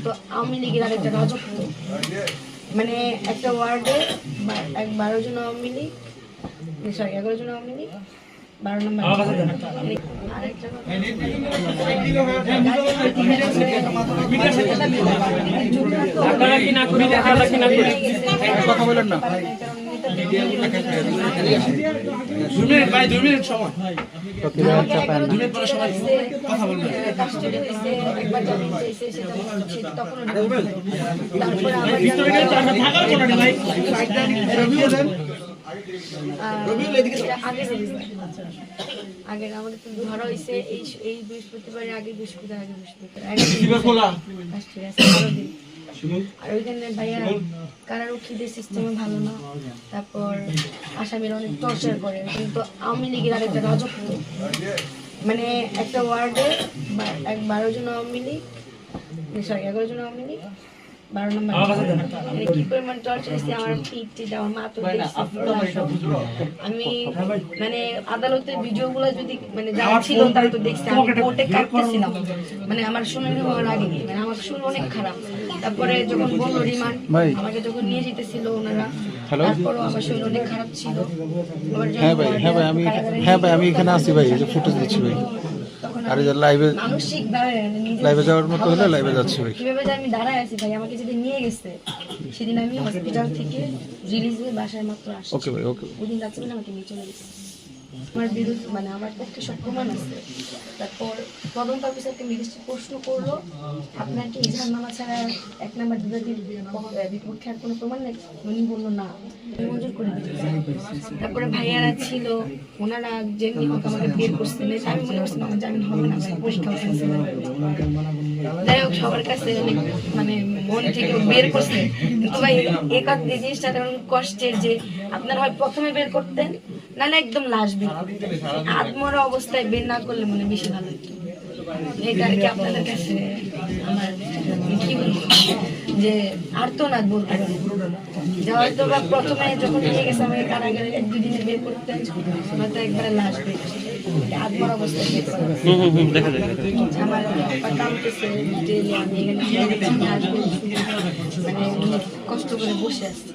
কিন্তু আওয়ামী লীগের আরেকটা রাজত্ব, মানে একটা ওয়ার্ডে 12 জন আওয়ামী লীগ, সরি 11 জন আওয়ামী লীগ, 12 নম্বর আরেকটা কথা বলেন না। আগের আমাদের তো ধরা হয়েছে এই বৃহস্পতিবারের আগে বৃহস্পতিবার আর ওইখানে ভাইয়া কারারক্ষীদের সিস্টেমে ভালো না, তারপর আসামিরা অনেক টর্চার করে, কিন্তু আওয়ামী লীগের আরেকটা রাজত্ব, মানে একটা ওয়ার্ডে 12 জন আওয়ামী লীগ, সরি 11 জন আওয়ামী লীগ, 12 নম্বর কি পরিমাণ টর্চার হয়েছে আমার পিঠ, আমার মা তো আমি মানে আদালতের ভিডিওগুলো যদি মানে যারা ছিল তারা তো দেখছে আমি কোর্টে কাটতেছিলাম, মানে আমার শুনানি হওয়ার আগে মানে আমার শুরু অনেক খারাপ। তারপরে যখন বললো রিমান্ড আমাকে যখন নিয়ে যেতেছিল ওনারা, তারপরও আমার শরীর অনেক খারাপ ছিল। হ্যাঁ ভাই আমি এখানে আছি ভাই, এই যে ফুটেজ দিচ্ছি ভাই। আর এই যে লাইভে যাওয়ার মতো হলে লাইভে যাচ্ছি ভাই। কিভাবে যে আমি দাঁড়ায় আছি ভাই, আমাকে যেদিন নিয়ে গেছে সেদিন আমি হসপিটাল থেকে রিলিজ হয়ে বাসায় মাত্র আসছি। ওকে ভাই, ওকে। ওই দিন রাত্রে আমাকে নিয়ে চলে গেছে। আমার বিরুদ্ধে মানে আমার পক্ষে সব প্রমাণ আছে। তারপর তদন্ত অফিসারকে ম্যাজিস্ট্রেট প্রশ্ন করলো, আপনার কি ইজহারনামা ছাড়া 1 নম্বর বিবাদীর বিপক্ষে আর কোনো প্রমাণ নেই? উনি বললো না, মঞ্জুর করে দিয়েছে। তারপরে ভাইয়ারা ছিল, ওনারা যেমনি হোক আমাকে বের করছিলেন, আমি মনে করছিলাম আমার জামিন হবে না, পরীক্ষা হচ্ছে। যাই হোক সবার কাছে অনেক মানে মন থেকে বের করছে, কিন্তু ভাই এই জিনিসটা তেমন কষ্টের যে আপনার হয় প্রথমে বের করতেন, না একদম লাশ বের করতেন, আত্মরা অবস্থায় বের না করলে মনে বেশি ভালো হতো। এটা আর কি আপনাদের কাছে আমার কি বলবো যে আর্তনাদ বলতে পারি যে হয়তো বা প্রথমে যখন নিয়ে গেছে আমাকে কারাগারে 1-2 দিনে বের করতেন, হয়তো একবারে লাশ বের আত্মর অবস্থায় বের করা আমার কামতেছে আমি এখানে মানে কষ্ট করে বসে আসছি।